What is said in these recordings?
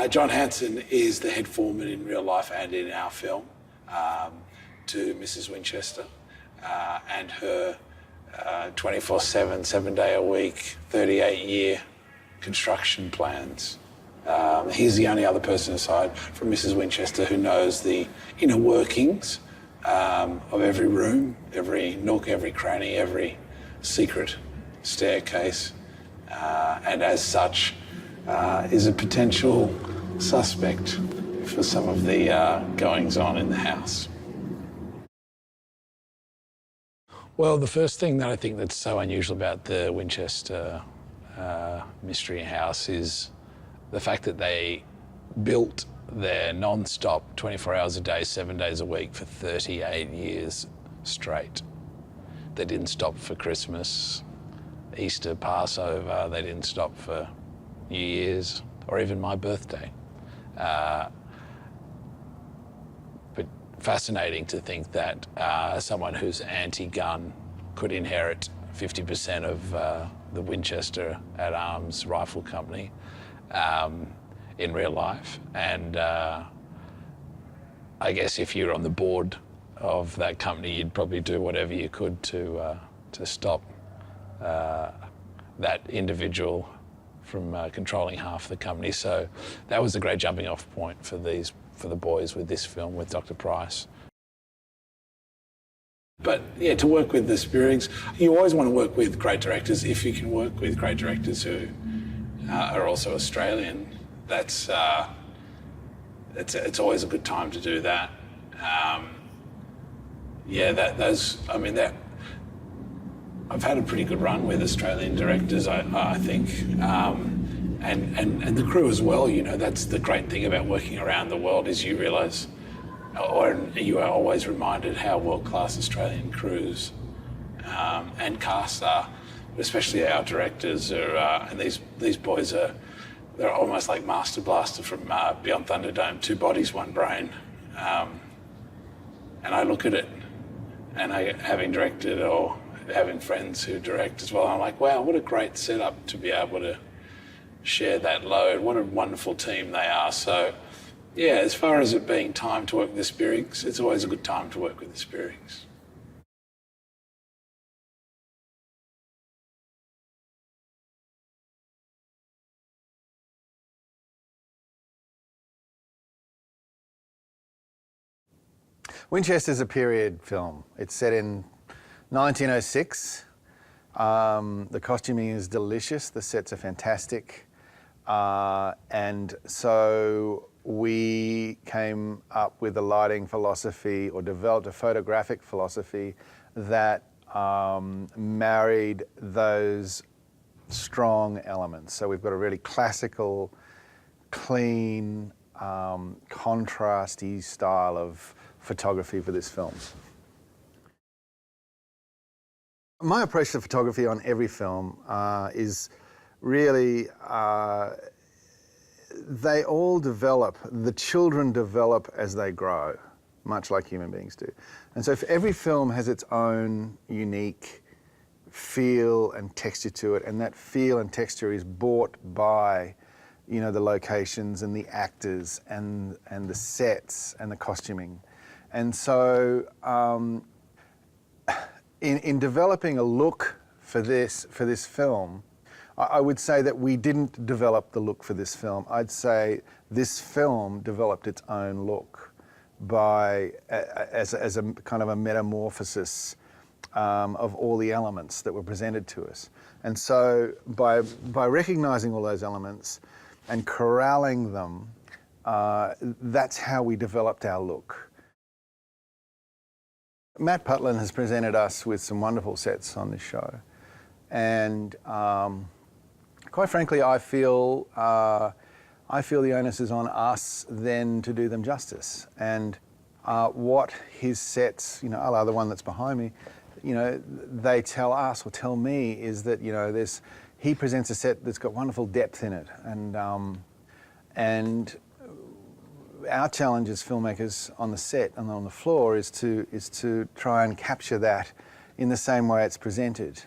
John Hanson is the head foreman in real life and in our film to Mrs. Winchester and her 24/7, 7-day-a-week, 38-year construction plans. He's the only other person aside from Mrs. Winchester who knows the inner workings of every room, every nook, every cranny, every secret staircase, and as such is a potential suspect for some of the goings-on in the house. Well, the first thing that I think that's so unusual about the Winchester mystery house is the fact that they built their non-stop 24 hours a day, 7 days a week for 38 years straight. They didn't stop for Christmas, Easter, Passover. They didn't stop for New Year's or even my birthday. But fascinating to think that someone who's anti-gun could inherit 50% of the Winchester at Arms Rifle Company in real life. And I guess if you're on the board of that company, you'd probably do whatever you could to stop that individual from controlling half the company. So that was a great jumping off point for the boys with this film, with Dr. Price. But yeah, to work with the Spierigs, you always want to work with great directors. If you can work with great directors who are also Australian, it's always a good time to do that. I've had a pretty good run with Australian directors, I think, and the crew as well. You know, that's the great thing about working around the world, is you realise, or you are always reminded how world-class Australian crews and casts are, especially our directors are. And these boys they're almost like Master Blaster from Beyond Thunderdome, 2 bodies, 1 brain. And I look at it, and having directed or having friends who direct as well, I'm like, wow, what a great setup to be able to share that load. What a wonderful team they are. So, yeah, as far as it being time to work with the Spierigs, it's always a good time to work with the Spierigs. Winchester's a period film. It's set in 1906. The costuming is delicious. The sets are fantastic. And so we came up with a lighting philosophy, or developed a photographic philosophy that married those strong elements. So we've got a really classical, clean, contrasty style of photography for this film. My approach to photography on every film is really, they all develop, the children develop as they grow, much like human beings do. And so if every film has its own unique feel and texture to it, and that feel and texture is brought by, you know, the locations and the actors and the sets and the costuming. And so in developing a look for this film, I would say that we didn't develop the look for this film. I'd say this film developed its own look by as a kind of a metamorphosis of all the elements that were presented to us. And so by recognizing all those elements and corralling them, that's how we developed our look. Matt Putland has presented us with some wonderful sets on this show, and quite frankly, I feel the onus is on us then to do them justice. And what his sets, you know, a la the one that's behind me, you know, they tell us or tell me is that, you know, he presents a set that's got wonderful depth in it, and our challenge as filmmakers on the set and on the floor is to try and capture that in the same way it's presented.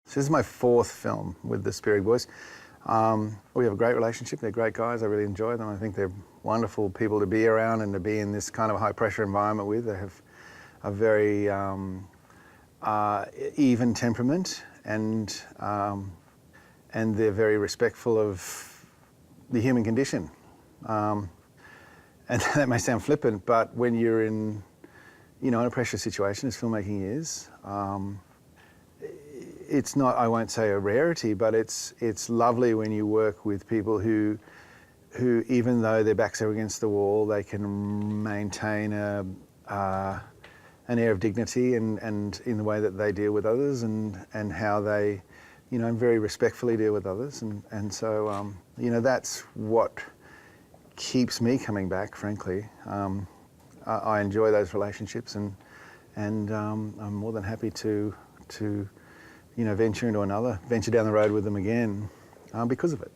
So this is my 4th film with the Spierig boys. We have a great relationship. They're great guys. I really enjoy them. I think they're wonderful people to be around and to be in this kind of high pressure environment with. They have a very even temperament, and they're very respectful of the human condition. And that may sound flippant, but when you're in, in a pressure situation, as filmmaking is, it's not, I won't say a rarity, but it's lovely when you work with people who even though their backs are against the wall, they can maintain an air of dignity and in the way that they deal with others and how they, very respectfully deal with others. And so, that's what keeps me coming back, frankly. I enjoy those relationships and I'm more than happy to venture down the road with them again because of it.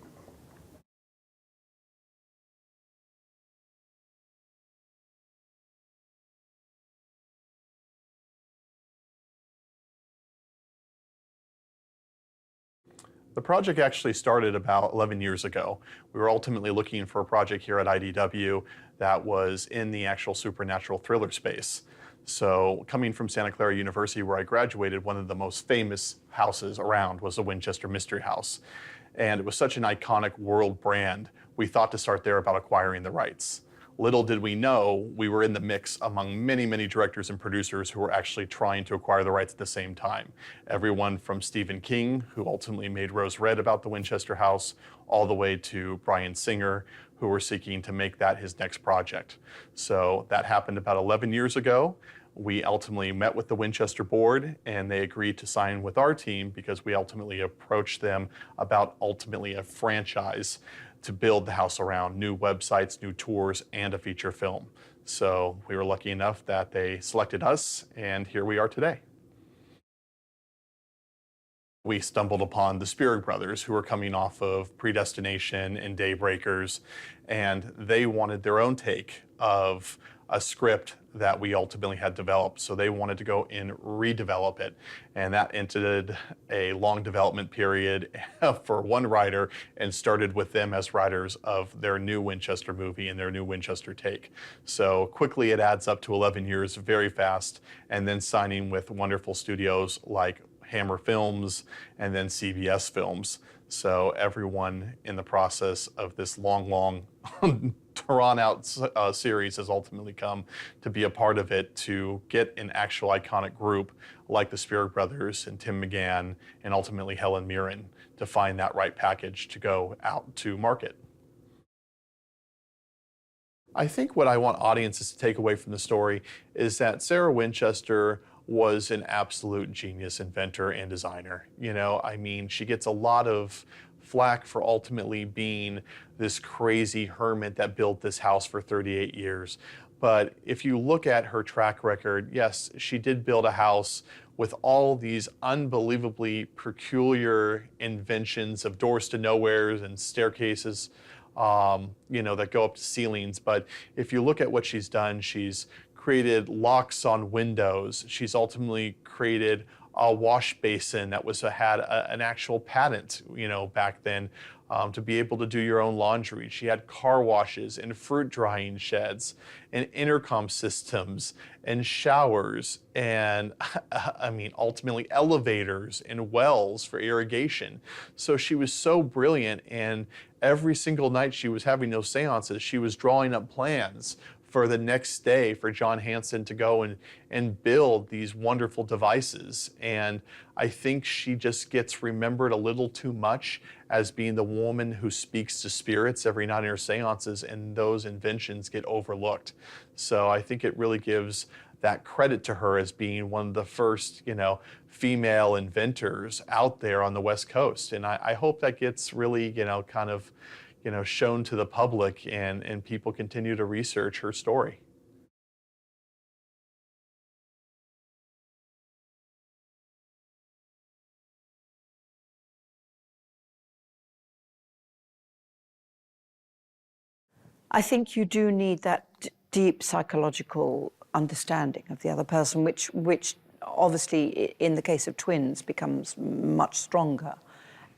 The project actually started about 11 years ago. We were ultimately looking for a project here at IDW that was in the actual supernatural thriller space. So coming from Santa Clara University, where I graduated, one of the most famous houses around was the Winchester Mystery House. And it was such an iconic world brand, we thought to start there about acquiring the rights. Little did we know, we were in the mix among many, many directors and producers who were actually trying to acquire the rights at the same time. Everyone from Stephen King, who ultimately made Rose Red about the Winchester House, all the way to Bryan Singer, who were seeking to make that his next project. So that happened about 11 years ago. We ultimately met with the Winchester board and they agreed to sign with our team because we ultimately approached them about ultimately a franchise to build the house around, new websites, new tours, and a feature film. So we were lucky enough that they selected us, and here we are today. We stumbled upon the Spierig brothers, who were coming off of Predestination and Daybreakers, and they wanted their own take of a script that we ultimately had developed. So they wanted to go and redevelop it. And that ended a long development period for one writer and started with them as writers of their new Winchester movie and their new Winchester take. So quickly it adds up to 11 years very fast, and then signing with wonderful studios like Hammer Films and then CBS Films. So everyone in the process of this long drawn out series has ultimately come to be a part of it, to get an actual iconic group like the Spierig brothers and Tim McGahan and ultimately Helen Mirren to find that right package to go out to market. I think what I want audiences to take away from the story is that Sarah Winchester was an absolute genius inventor and designer. She gets a lot of flack for ultimately being this crazy hermit that built this house for 38 years. But if you look at her track record, yes, she did build a house with all these unbelievably peculiar inventions of doors to nowheres and staircases, that go up to ceilings. But if you look at what she's done, she's created locks on windows. She's ultimately created a wash basin that had an actual patent, back then, to be able to do your own laundry. She had car washes and fruit drying sheds and intercom systems and showers and ultimately elevators and wells for irrigation. So she was so brilliant, and every single night she was having those seances, she was drawing up plans for the next day for John Hanson to go and build these wonderful devices. And I think she just gets remembered a little too much as being the woman who speaks to spirits every night in her seances, and those inventions get overlooked. So I think it really gives that credit to her as being one of the first, female inventors out there on the West Coast. And I hope that gets really, shown to the public and people continue to research her story. I think you do need that deep psychological understanding of the other person, which obviously in the case of twins becomes much stronger.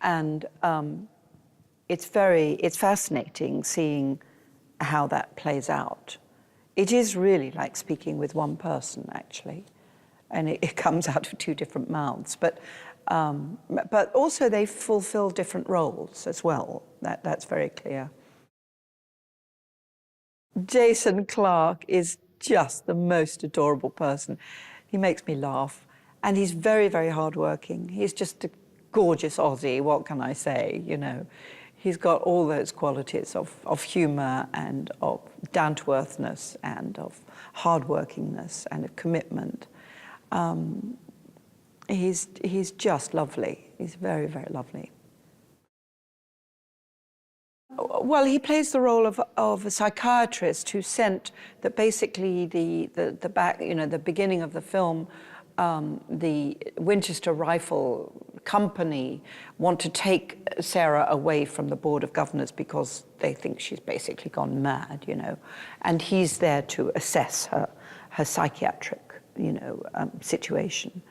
And it's fascinating seeing how that plays out. It is really like speaking with one person, actually, and it comes out of two different mouths. But also they fulfill different roles as well. That's very clear. Jason Clarke is just the most adorable person. He makes me laugh, and he's very, very hardworking. He's just a gorgeous Aussie, what can I say, you know. He's got all those qualities of humour and of down-to-earthness and of hardworkingness and of commitment. He's just lovely. He's very, very lovely. Well, he plays the role of a psychiatrist who sent that basically the beginning of the film, the Winchester Rifle Company want to take Sarah away from the Board of Governors because they think she's basically gone mad, you know, and he's there to assess her psychiatric, you know, situation,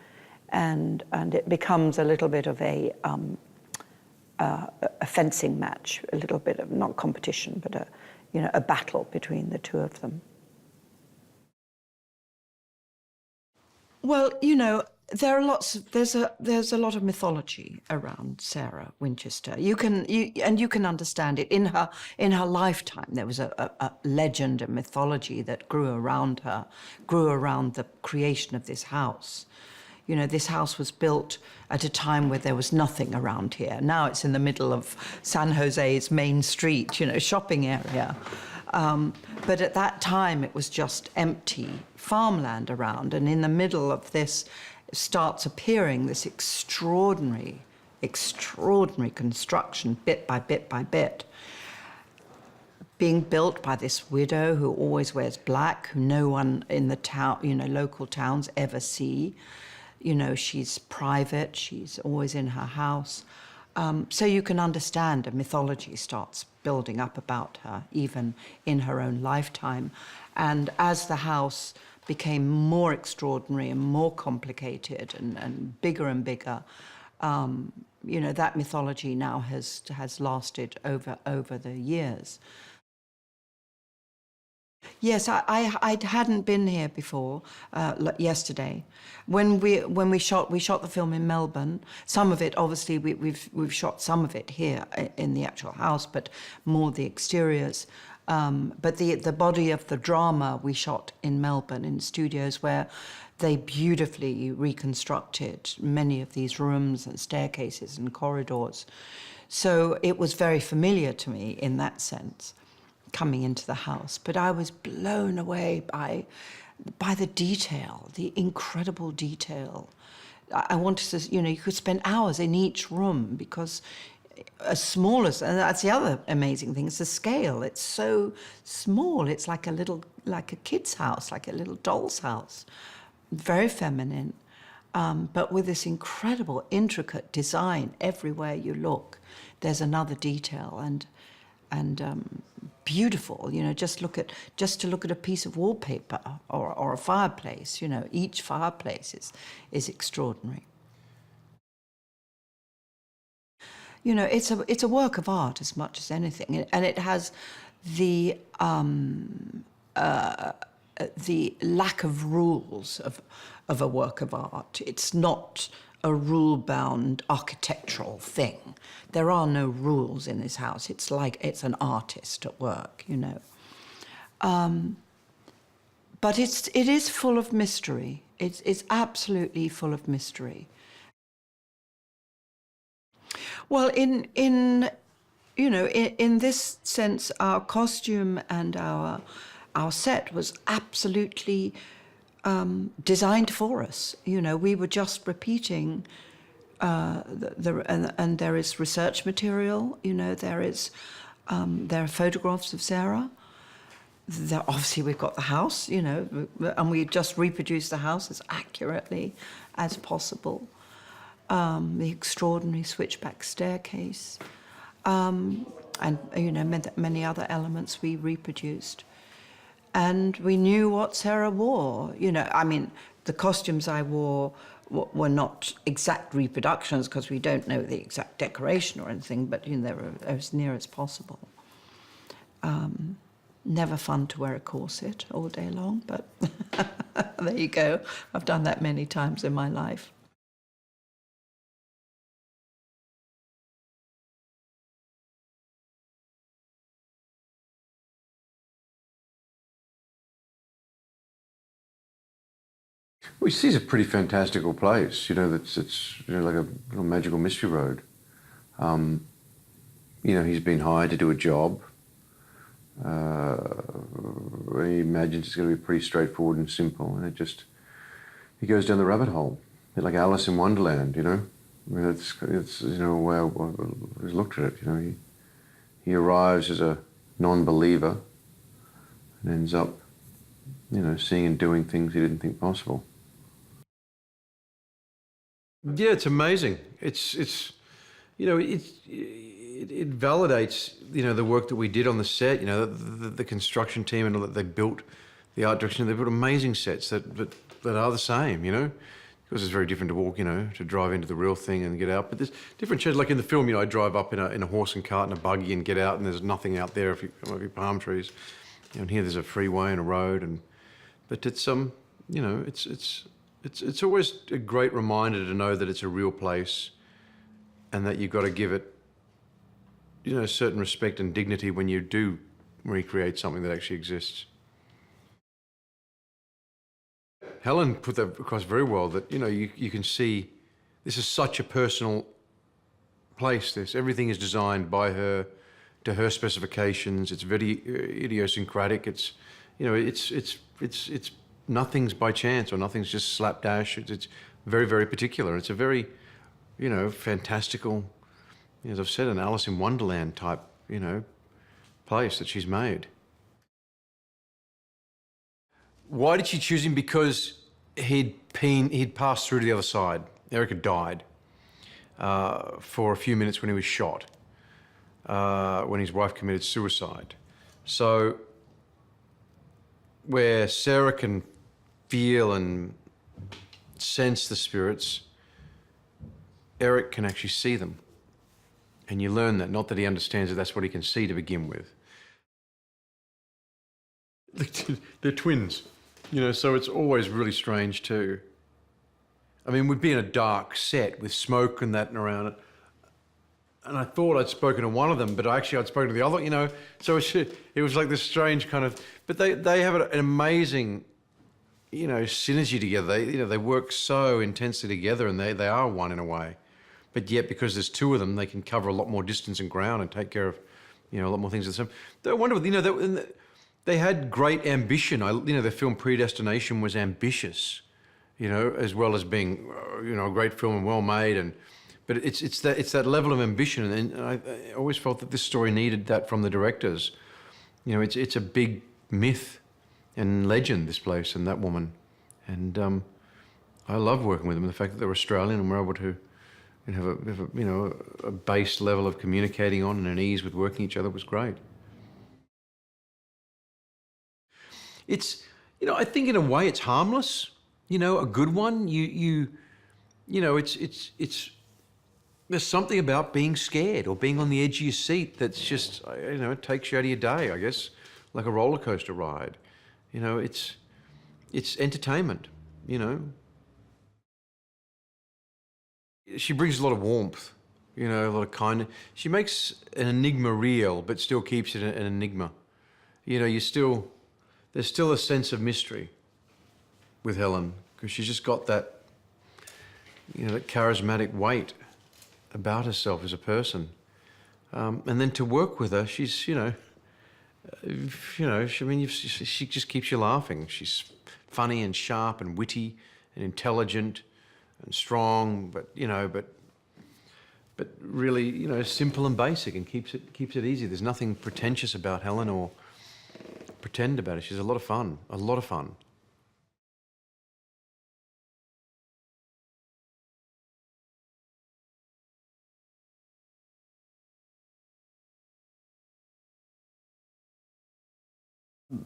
and it becomes a little bit of a fencing match, a little bit of not competition, but a battle between the two of them. Well, you know, there are lots. There's a lot of mythology around Sarah Winchester. You can understand it in her lifetime. There was a legend, a mythology that grew around her, grew around the creation of this house. You know, this house was built at a time where there was nothing around here. Now it's in the middle of San Jose's main street, you know, shopping area. But at that time, it was just empty farmland around. And in the middle of this starts appearing this extraordinary construction, bit by bit by bit, being built by this widow who always wears black, who no one in the town, you know, local towns ever see. You know, she's private, she's always in her house. So you can understand a mythology starts building up about her, even in her own lifetime. And as the house became more extraordinary and more complicated and bigger, you know, that mythology now has lasted over the years. Yes, I hadn't been here before yesterday. When we shot the film in Melbourne. Some of it, obviously, we've shot some of it here in the actual house, but more the exteriors. But the body of the drama we shot in Melbourne in studios where they beautifully reconstructed many of these rooms and staircases and corridors. So it was very familiar to me in that sense, coming into the house. But I was blown away by the detail, the incredible detail. I wanted to, you know, you could spend hours in each room because as small as, and that's the other amazing thing, is the scale. It's so small. It's like a kid's house, like a little doll's house. Very feminine, but with this incredible, intricate design everywhere you look. There's another detail and beautiful. You know, just to look at a piece of wallpaper or a fireplace. You know, each fireplace is extraordinary. You know, it's a work of art as much as anything, and it has the lack of rules of a work of art. It's not a rule-bound architectural thing. There are no rules in this house. It's like it's an artist at work, you know. But it is full of mystery. It's absolutely full of mystery. Well, in this sense, our costume and our set was absolutely designed for us. You know, we were just repeating and there is research material. You know, there are photographs of Sarah. Obviously, we've got the house. You know, and we just reproduced the house as accurately as possible. The extraordinary switchback staircase, and you know, many other elements we reproduced. And we knew what Sarah wore. You know, I mean, the costumes I wore were not exact reproductions because we don't know the exact decoration or anything, but you know, they were as near as possible. Never fun to wear a corset all day long, but there you go. I've done that many times in my life. Well, you see, it's a pretty fantastical place. You know, it's you know, like a little magical mystery road. You know, he's been hired to do a job. He imagines it's going to be pretty straightforward and simple, and he goes down the rabbit hole, a bit like Alice in Wonderland. You know, I mean, it's you know, where he's looked at it. You know, he arrives as a non-believer and ends up, you know, seeing and doing things he didn't think possible. Yeah, it's amazing. It's you know, it validates, you know, the work that we did on the set. You know, the construction team and all that they built, the art direction. They built amazing sets that are the same. You know, because it's very different to walk. You know, to drive into the real thing and get out. But there's different shades. Like in the film, you know, I drive up in a horse and cart and a buggy and get out, and there's nothing out there if you come over palm trees. You know, and here there's a freeway and a road, but it's you know, it's always a great reminder to know that it's a real place and that you've got to give it, you know, certain respect and dignity when you do recreate something that actually exists. Helen put that across very well, that, you know, you can see this is such a personal place. Everything is designed by her, to her specifications. It's very idiosyncratic. It's, you know, it's nothing's by chance or nothing's just slapdash. It's very, very particular. It's a very, you know, fantastical, as I've said, an Alice in Wonderland type, you know, place that she's made. Why did she choose him? Because he'd passed through to the other side. Eric had died for a few minutes when he was shot, when his wife committed suicide. So where Sarah can feel and sense the spirits, Eric can actually see them. And you learn that, not that he understands that that's what he can see to begin with. They're twins, you know, so it's always really strange too. I mean, we'd be in a dark set with smoke and that and around it. And I thought I'd spoken to one of them, but actually I'd spoken to the other, you know. So it was like this strange kind of, but they have an amazing, you know, synergy together. You know, they work so intensely together, and they are one in a way. But yet, because there's two of them, they can cover a lot more distance and ground and take care of, you know, a lot more things at the same. They're wonderful. You know, they had great ambition. You know, their film Predestination was ambitious, you know, as well as being, you know, a great film and well made. But it's that level of ambition, and I always felt that this story needed that from the directors. You know, it's a big myth and legend, this place and that woman, and I love working with them. The fact that they're Australian and we're able to have a you know, a base level of communicating on and an ease with working each other was great. It's, you know, I think in a way it's harmless. You know, a good one. You know, it's. There's something about being scared or being on the edge of your seat that's just, you know, it takes you out of your day, I guess, like a roller coaster ride. You know, it's entertainment, you know. She brings a lot of warmth, you know, a lot of kindness. She makes an enigma real, but still keeps it an enigma. You know, there's still a sense of mystery with Helen, because she's just got that, you know, that charismatic weight about herself as a person. And then to work with her, she's, you know, she just keeps you laughing. She's funny and sharp and witty and intelligent and strong, but, you know, but really, you know, simple and basic, and keeps it easy. There's nothing pretentious about Helen or pretend about it. She's a lot of fun, a lot of fun.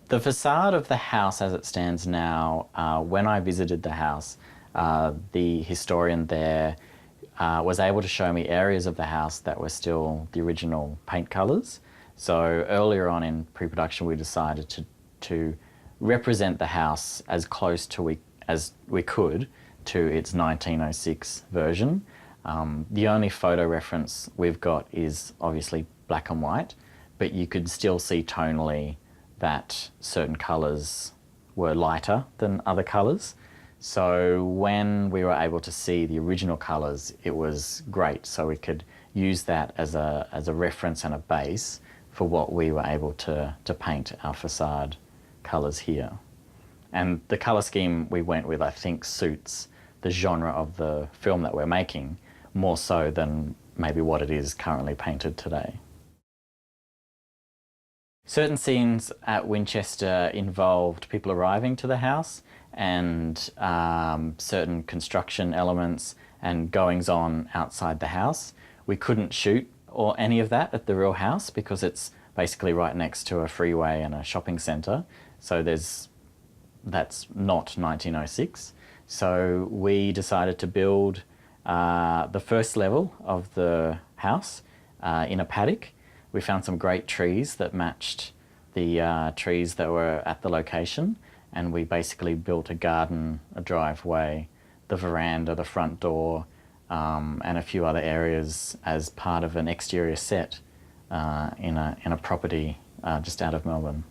The facade of the house as it stands now, when I visited the house, The historian there was able to show me areas of the house that were still the original paint colours. So earlier on in pre-production, we decided to represent the house as close to as we could to its 1906 version. The only photo reference we've got is obviously black and white, but you could still see tonally that certain colours were lighter than other colours. So when we were able to see the original colours, it was great. So we could use that as a reference and a base for what we were able to paint our facade colours here. And the colour scheme we went with, I think, suits the genre of the film that we're making more so than maybe what it is currently painted today. Certain scenes at Winchester involved people arriving to the house and certain construction elements and goings-on outside the house. We couldn't shoot or any of that at the real house because it's basically right next to a freeway and a shopping centre. So that's not 1906. So we decided to build the first level of the house in a paddock. We found some great trees that matched the trees that were at the location, and we basically built a garden, a driveway, the veranda, the front door, and a few other areas as part of an exterior set in a property just out of Melbourne.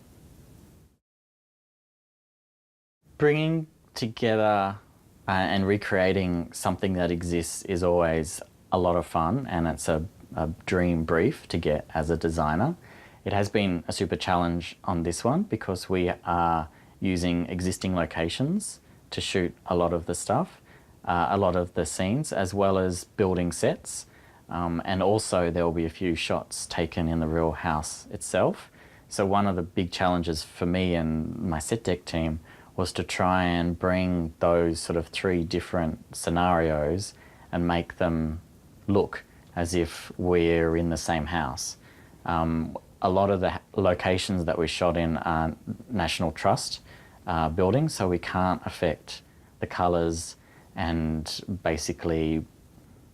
Bringing together and recreating something that exists is always a lot of fun, and it's a dream brief to get as a designer. It has been a super challenge on this one because we are using existing locations to shoot a lot of the stuff, a lot of the scenes, as well as building sets. And also there will be a few shots taken in the real house itself. So one of the big challenges for me and my set deck team was to try and bring those sort of three different scenarios and make them look as if we're in the same house. A lot of the locations that we shot in are National Trust buildings, so we can't affect the colours, and basically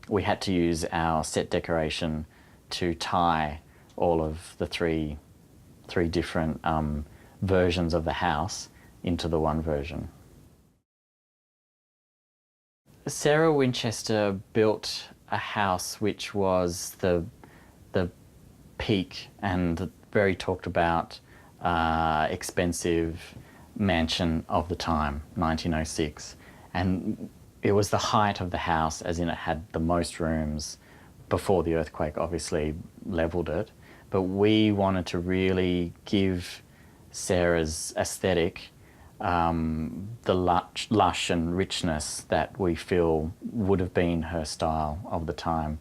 we had to use our set decoration to tie all of the three different versions of the house into the one version. Sarah Winchester built a house which was the peak and very talked about expensive mansion of the time, 1906. And it was the height of the house, as in it had the most rooms before the earthquake obviously levelled it. But we wanted to really give Sarah's aesthetic the lush and richness that we feel would have been her style of the time.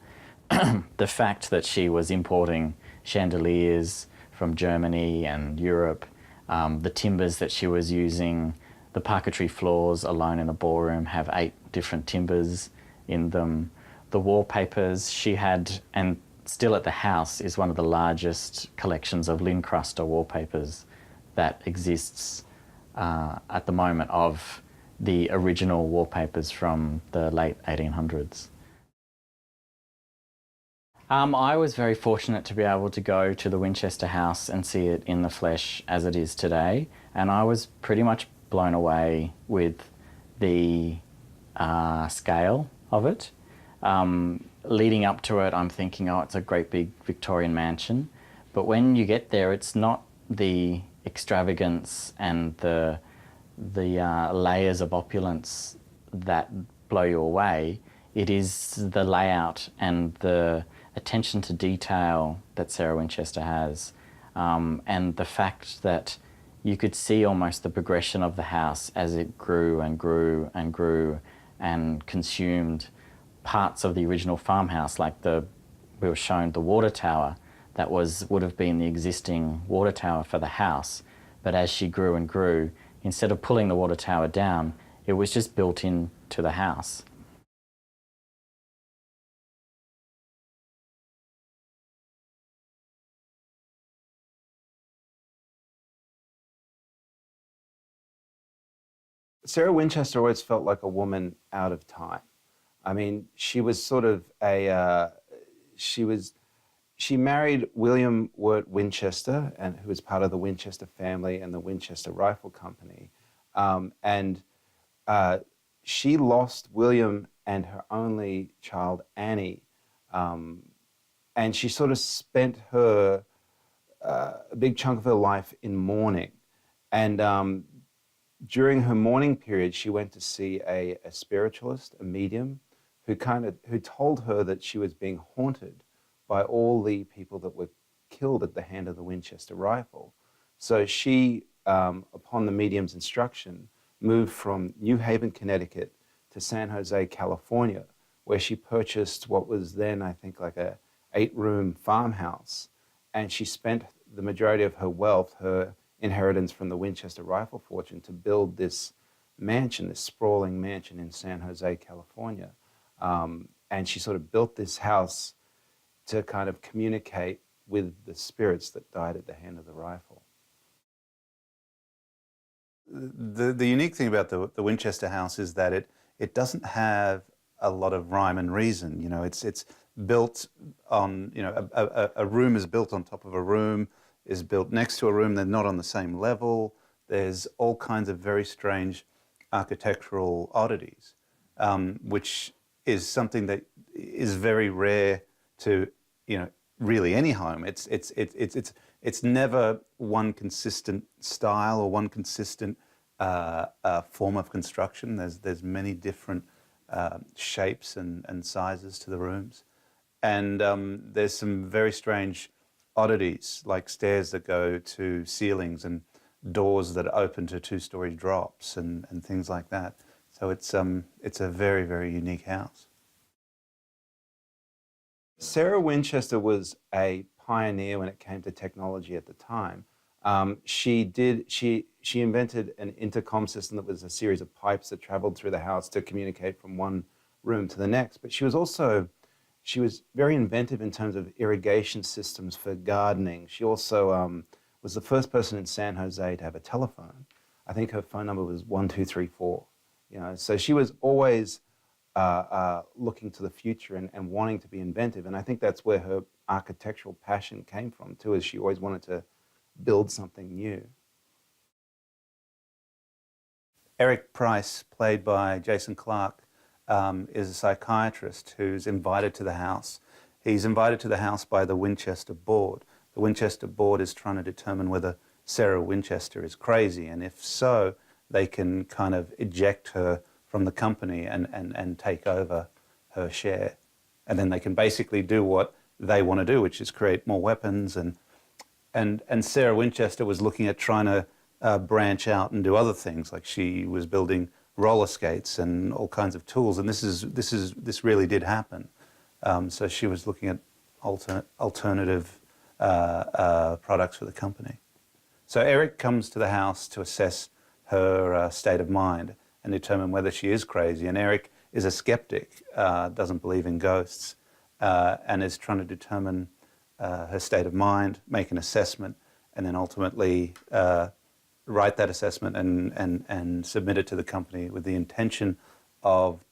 The fact that she was importing chandeliers from Germany and Europe, the timbers that she was using, the parquetry floors alone in the ballroom have 8 different timbers in them. The wallpapers she had, and still at the house, is one of the largest collections of Lincruster wallpapers that exists at the moment of the original wallpapers from the late 1800s. I was very fortunate to be able to go to the Winchester house and see it in the flesh as it is today, and I was pretty much blown away with the scale of it. Leading up to it, I'm thinking, oh, it's a great big Victorian mansion, but when you get there, it's not the extravagance and the layers of opulence that blow you away. It is the layout and the attention to detail that Sarah Winchester has, and the fact that you could see almost the progression of the house as it grew and grew and grew and consumed parts of the original farmhouse, like we were shown the water tower that would have been the existing water tower for the house, but as she grew and grew, instead of pulling the water tower down, it was just built into the house. Sarah Winchester always felt like a woman out of time. I mean, she was sort of she married William Wirt Winchester, and who was part of the Winchester family and the Winchester Rifle Company. She lost William and her only child, Annie, and she sort of spent a big chunk of her life in mourning. And during her mourning period, she went to see a spiritualist, a medium, who told her that she was being haunted by all the people that were killed at the hand of the Winchester rifle. So she, upon the medium's instruction, moved from New Haven, Connecticut to San Jose, California, where she purchased what was then, I think, like a 8-room farmhouse. And she spent the majority of her wealth, her inheritance from the Winchester rifle fortune, to build this mansion, this sprawling mansion in San Jose, California. And she sort of built this house to kind of communicate with the spirits that died at the hand of the rifle. The unique thing about the Winchester house is that it doesn't have a lot of rhyme and reason. You know, it's built on, you know, a room is built on top of a room, is built next to a room. They're not on the same level. There's all kinds of very strange architectural oddities, which is something that is very rare to, you know, really any home. It's never one consistent style or one consistent form of construction. There's many different shapes and sizes to the rooms, and there's some very strange oddities, like stairs that go to ceilings and doors that open to 2-story drops and things like that. So it's a very, very unique house. Sarah Winchester was a pioneer when it came to technology at the time. She invented an intercom system that was a series of pipes that traveled through the house to communicate from one room to the next. But she was very inventive in terms of irrigation systems for gardening. She also was the first person in San Jose to have a telephone. I think her phone number was 1234. You know, so she was always looking to the future and wanting to be inventive. And I think that's where her architectural passion came from too, is she always wanted to build something new. Eric Price, played by Jason Clarke, is a psychiatrist who's invited to the house. He's invited to the house by the Winchester board. The Winchester board is trying to determine whether Sarah Winchester is crazy, and if so, they can kind of eject her from the company and take over her share. And then they can basically do what they want to do, which is create more weapons. And Sarah Winchester was looking at trying to branch out and do other things, like she was building roller skates and all kinds of tools. And this really did happen. So she was looking at alternative products for the company. So Eric comes to the house to assess her state of mind and determine whether she is crazy. And Eric is a skeptic, doesn't believe in ghosts, and is trying to determine her state of mind, make an assessment, and then ultimately write that assessment and submit it to the company with the intention of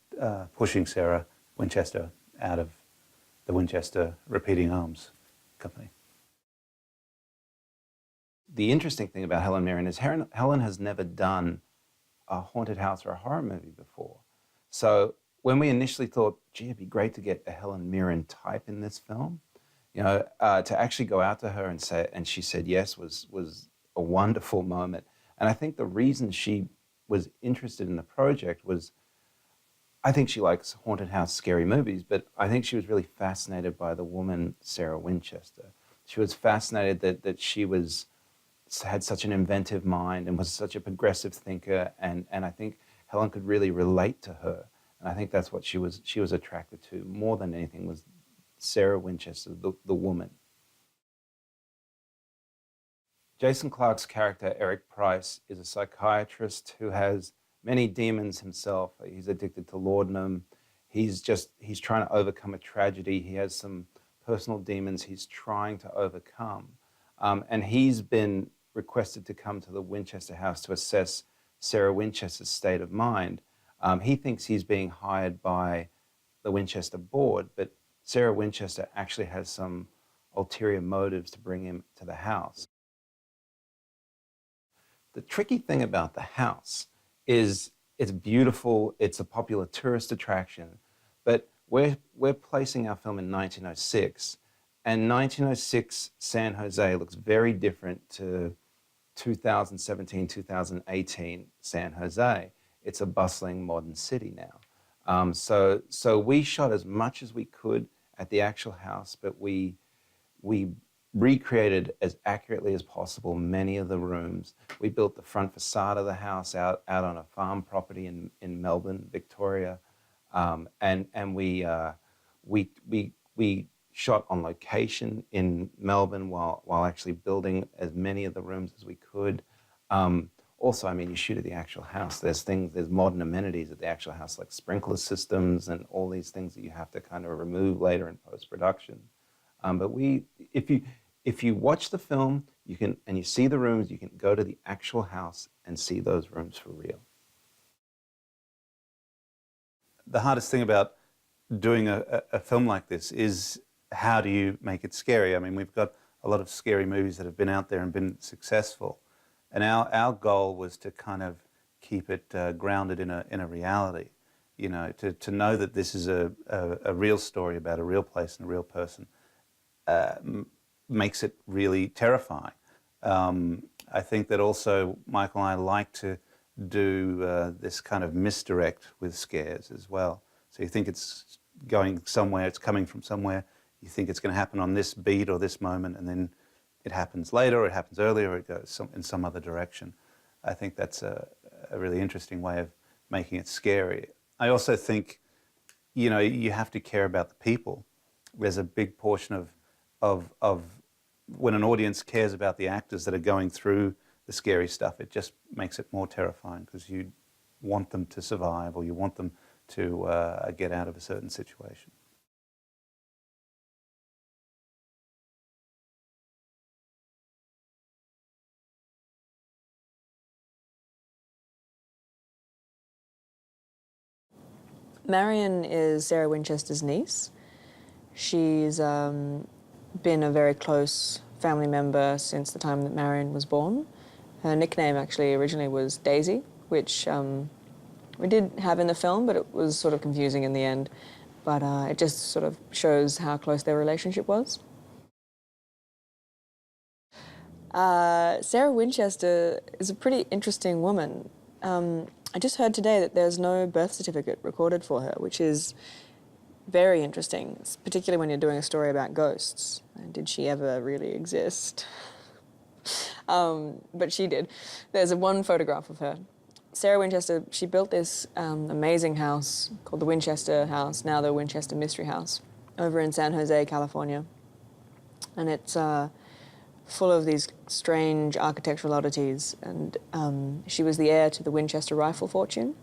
pushing Sarah Winchester out of the Winchester Repeating Arms Company. The interesting thing about Helen Mirren is Helen has never done a haunted house or a horror movie before. So when we initially thought, gee, it'd be great to get a Helen Mirren type in this film, you know, to actually go out to her and she said yes was a wonderful moment. And I think the reason she was interested in the project was, I think she likes haunted house scary movies, but I think she was really fascinated by the woman, Sarah Winchester. She was fascinated that she had such an inventive mind and was such a progressive thinker, and I think Helen could really relate to her. And I think that's what she was attracted to more than anything, was Sarah Winchester, the woman. Jason Clarke's character, Eric Price, is a psychiatrist who has many demons himself. He's addicted to laudanum. He's trying to overcome a tragedy. He has some personal demons he's trying to overcome. And he's been requested to come to the Winchester house to assess Sarah Winchester's state of mind. He thinks he's being hired by the Winchester board, but Sarah Winchester actually has some ulterior motives to bring him to the house. The tricky thing about the house is it's beautiful, it's a popular tourist attraction, but we're placing our film in 1906, and 1906 San Jose looks very different to 2017, 2018 San Jose. It's a bustling modern city now. So we shot as much as we could at the actual house, but we recreated as accurately as possible many of the rooms. We built the front facade of the house out on a farm property in Melbourne, Victoria, and we shot on location in Melbourne while actually building as many of the rooms as we could. Also, I mean, you shoot at the actual house. There's modern amenities at the actual house, like sprinkler systems and all these things that you have to kind of remove later in post-production. But if you watch the film, and you see the rooms, you can go to the actual house and see those rooms for real. The hardest thing about doing a film like this is how do you make it scary? I mean, we've got a lot of scary movies that have been out there and been successful. And our goal was to kind of keep it grounded in a reality, you know, to know that this is a real story about a real place and a real person makes it really terrifying. I think that also Michael and I like to do this kind of misdirect with scares as well. So you think it's going somewhere, it's coming from somewhere, you think it's going to happen on this beat or this moment, and then it happens later, or it happens earlier, or it goes in some other direction. I think that's a really interesting way of making it scary. I also think, you know, you have to care about the people. There's a big portion of when an audience cares about the actors that are going through the scary stuff, it just makes it more terrifying because you want them to survive or you want them to get out of a certain situation. Marion is Sarah Winchester's niece. She's been a very close family member since the time that Marion was born. Her nickname actually originally was Daisy, which we did have in the film, but it was sort of confusing in the end. But it just sort of shows how close their relationship was. Sarah Winchester is a pretty interesting woman. I just heard today that there's no birth certificate recorded for her, which is very interesting, particularly when you're doing a story about ghosts. Did she ever really exist? But she did. There's one photograph of her. Sarah Winchester, she built this amazing house called the Winchester House, now the Winchester Mystery House, over in San Jose, California. And it's full of these strange architectural oddities. And she was the heir to the Winchester rifle fortune,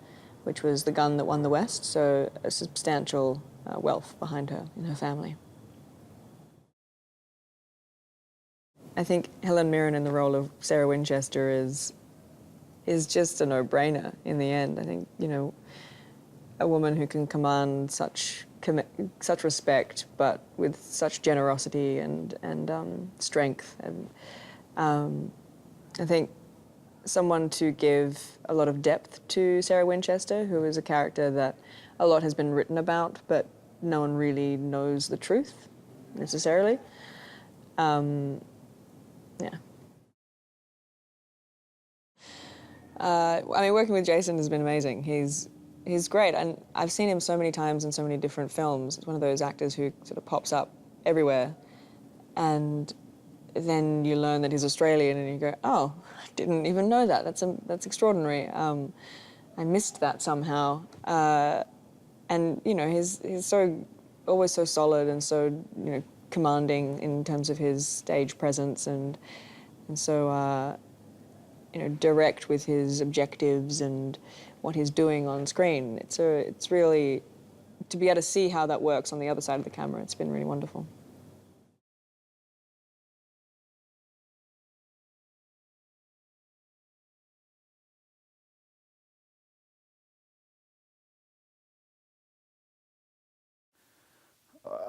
which was the gun that won the West, so a substantial wealth behind her in her family. I think Helen Mirren in the role of Sarah Winchester is just a no-brainer in the end. I think, you know, a woman who can command such respect, but with such generosity and strength. And I think someone to give a lot of depth to Sarah Winchester, who is a character that a lot has been written about, but no one really knows the truth necessarily. Yeah. I mean, working with Jason has been amazing. He's great, and I've seen him so many times in so many different films. It's one of those actors who sort of pops up everywhere, and then you learn that he's Australian, and you go, "Oh, I didn't even know that. That's extraordinary." I missed that somehow, and you know, he's always so solid and so, you know, commanding in terms of his stage presence, and so you know, direct with his objectives and what he's doing on screen. It's really, to be able to see how that works on the other side of the camera, it's been really wonderful.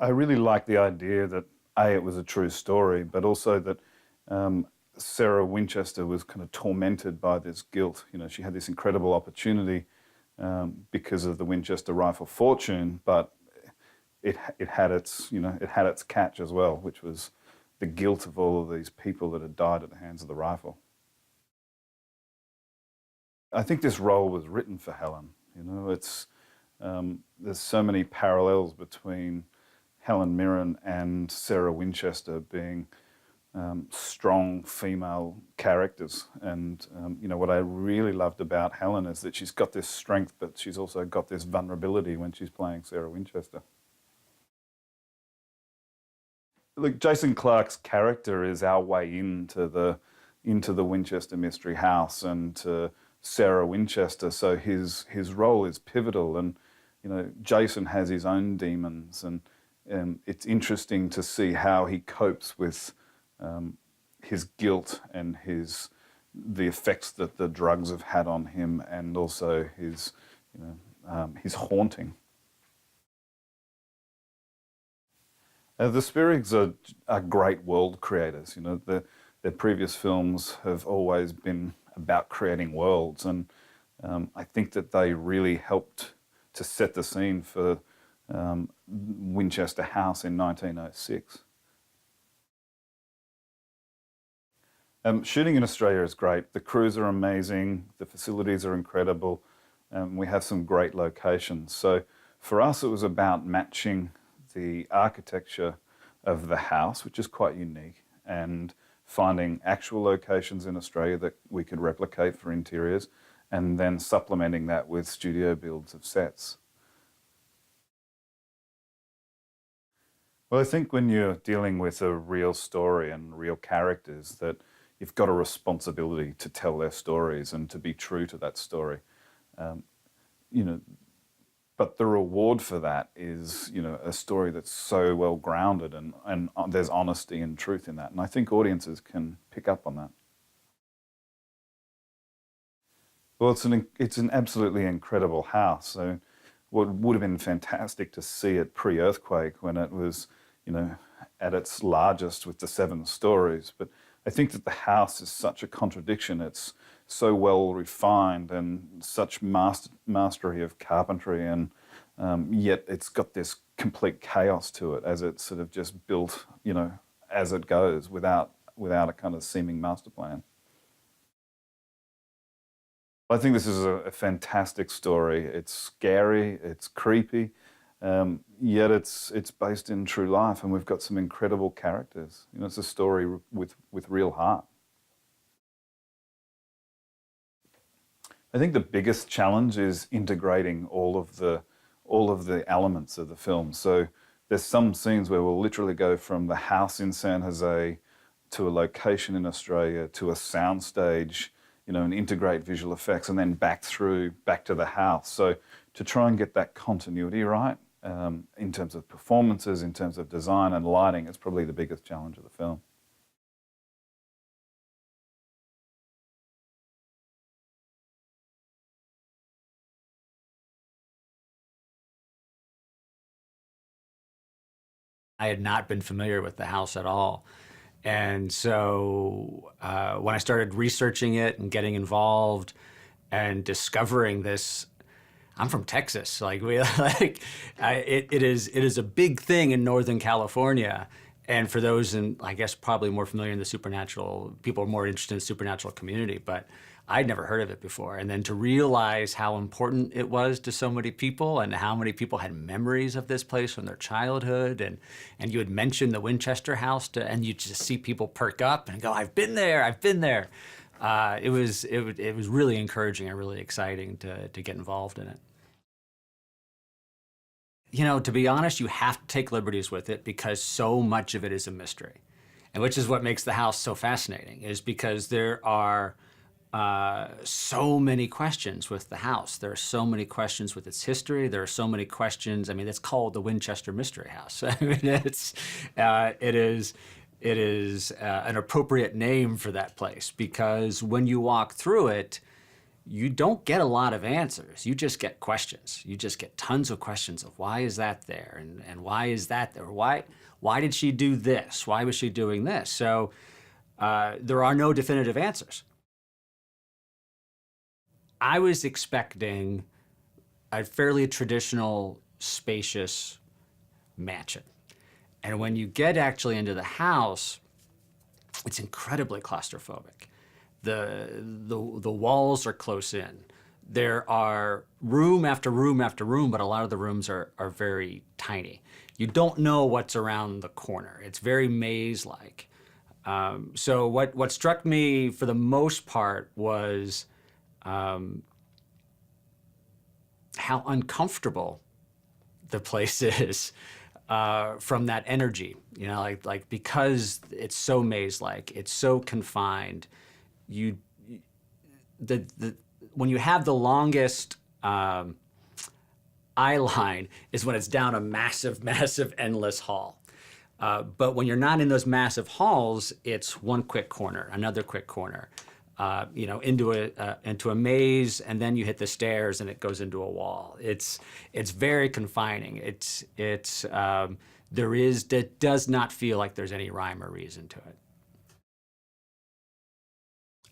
I really like the idea that it was a true story, but also that Sarah Winchester was kind of tormented by this guilt. You know, she had this incredible opportunity because of the Winchester rifle fortune, but it had its catch as well, which was the guilt of all of these people that had died at the hands of the rifle. I think this role was written for Helen. You know, it's there's so many parallels between Helen Mirren and Sarah Winchester being strong female characters. And you know, what I really loved about Helen is that she's got this strength, but she's also got this vulnerability when she's playing Sarah Winchester. Look, Jason Clarke's character is our way into the Winchester mystery house and to Sarah Winchester, so his role is pivotal. And you know, Jason has his own demons, and it's interesting to see how he copes with his guilt and the effects that the drugs have had on him, and also his haunting. The Spierigs are great world creators. You know, their previous films have always been about creating worlds, and I think that they really helped to set the scene for Winchester House in 1906. Shooting in Australia is great. The crews are amazing, the facilities are incredible, and we have some great locations. So for us, it was about matching the architecture of the house, which is quite unique, and finding actual locations in Australia that we could replicate for interiors, and then supplementing that with studio builds of sets. Well, I think when you're dealing with a real story and real characters, that you've got a responsibility to tell their stories and to be true to that story. You know, but the reward for that is, you know, a story that's so well grounded, and there's honesty and truth in that. And I think audiences can pick up on that. Well, it's an absolutely incredible house. So what would have been fantastic to see it pre-earthquake, when it was, you know, at its largest with the 7 stories. But I think that the house is such a contradiction. It's so well refined and such mastery of carpentry, and yet it's got this complete chaos to it as it's sort of just built, you know, as it goes, without a kind of seeming master plan. I think this is a fantastic story. It's scary, it's creepy, yet it's based in true life, and we've got some incredible characters. You know, it's a story with real heart. I think the biggest challenge is integrating all of the elements of the film. So there's some scenes where we'll literally go from the house in San Jose to a location in Australia to a soundstage, you know, and integrate visual effects, and then back to the house. So to try and get that continuity right, in terms of performances, in terms of design and lighting, it's probably the biggest challenge of the film. I had not been familiar with the house at all. And so when I started researching it and getting involved and discovering this, I'm from Texas. Like it is a big thing in Northern California. And for those I guess probably more familiar in the supernatural, people are more interested in the supernatural community, but I'd never heard of it before. And then to realize how important it was to so many people, and how many people had memories of this place from their childhood. And you had mentioned the Winchester house, and you just see people perk up and go, I've been there, I've been there. It was really encouraging and really exciting to get involved in it. You know, to be honest, you have to take liberties with it because so much of it is a mystery. And which is what makes the house so fascinating, is because there are so many questions with the house. There are so many questions with its history. There are so many questions. I mean, it's called the Winchester Mystery House. I mean, it is an appropriate name for that place, because when you walk through it, you don't get a lot of answers. You just get questions. You just get tons of questions of why is that there, and why is that there? Why did she do this? Why was she doing this? So there are no definitive answers. I was expecting a fairly traditional, spacious mansion. And when you get actually into the house, it's incredibly claustrophobic. The walls are close in. There are room after room after room, but a lot of the rooms are very tiny. You don't know what's around the corner. It's very maze-like. So what struck me for the most part was how uncomfortable the place is from that energy. You know, like because it's so maze-like, it's so confined. When you have the longest eye line is when it's down a massive, massive, endless hall. But when you're not in those massive halls, it's one quick corner, another quick corner, you know, into a maze, and then you hit the stairs and it goes into a wall. It's very confining. It does not feel like there's any rhyme or reason to it.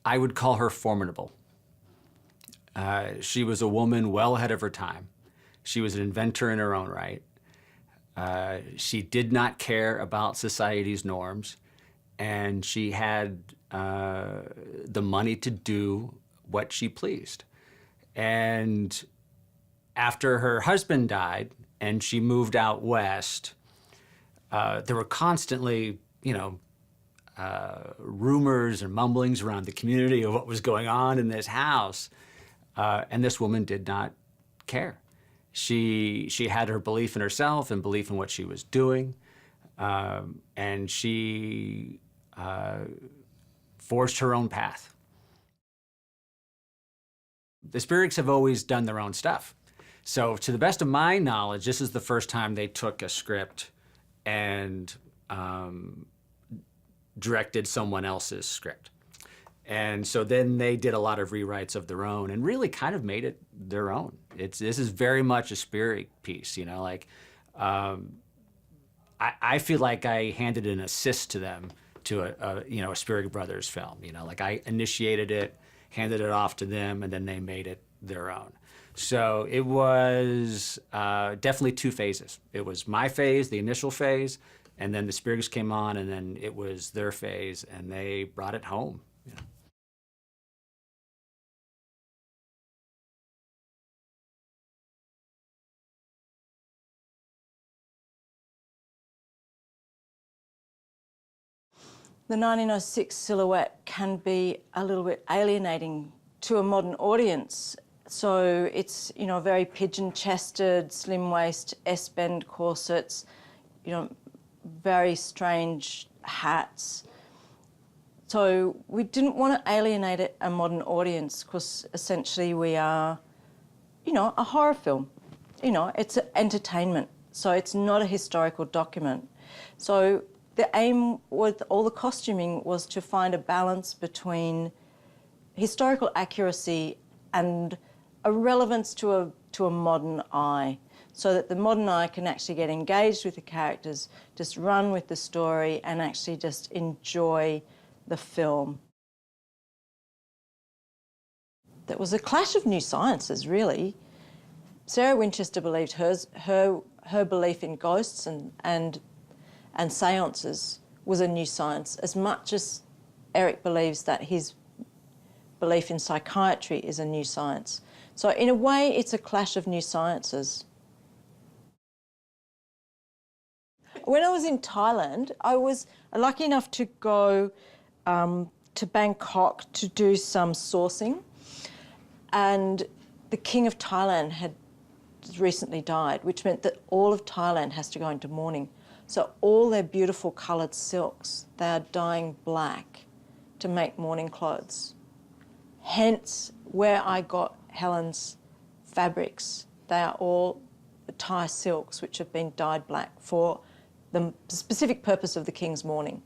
I would call her formidable. She was a woman well ahead of her time. She was an inventor in her own right. She did not care about society's norms, and she had the money to do what she pleased. And after her husband died and she moved out west, there were constantly, you know, rumors and mumblings around the community of what was going on in this house. And this woman did not care. She had her belief in herself and belief in what she was doing. And she forged her own path. The Spierigs have always done their own stuff. So to the best of my knowledge, this is the first time they took a script and directed someone else's script. And so then they did a lot of rewrites of their own and really kind of made it their own. This is very much a Spierig piece, you know, like I feel like I handed an assist to them to a Spierig Brothers film, you know, like I initiated it, handed it off to them, and then they made it their own. So it was definitely two phases. It was my phase, the initial phase, and then the Spierigs came on, and then it was their phase, and they brought it home. You know. The 1906 silhouette can be a little bit alienating to a modern audience. So it's, you know, very pigeon-chested, slim waist, S-bend corsets, you know, very strange hats. So we didn't want to alienate a modern audience because essentially we are, you know, a horror film. You know, it's entertainment, so it's not a historical document. So the aim with all the costuming was to find a balance between historical accuracy and a relevance to a modern eye, so that the modern eye can actually get engaged with the characters, just run with the story and actually just enjoy the film. That was a clash of new sciences, really. Sarah Winchester believed her belief in ghosts and seances was a new science, as much as Eric believes that his belief in psychiatry is a new science. So in a way, it's a clash of new sciences. When I was in Thailand, I was lucky enough to go to Bangkok to do some sourcing, and the King of Thailand had recently died, which meant that all of Thailand has to go into mourning. So all their beautiful coloured silks, they are dyeing black to make mourning clothes. Hence where I got Helen's fabrics. They are all Thai silks which have been dyed black for the specific purpose of the King's mourning.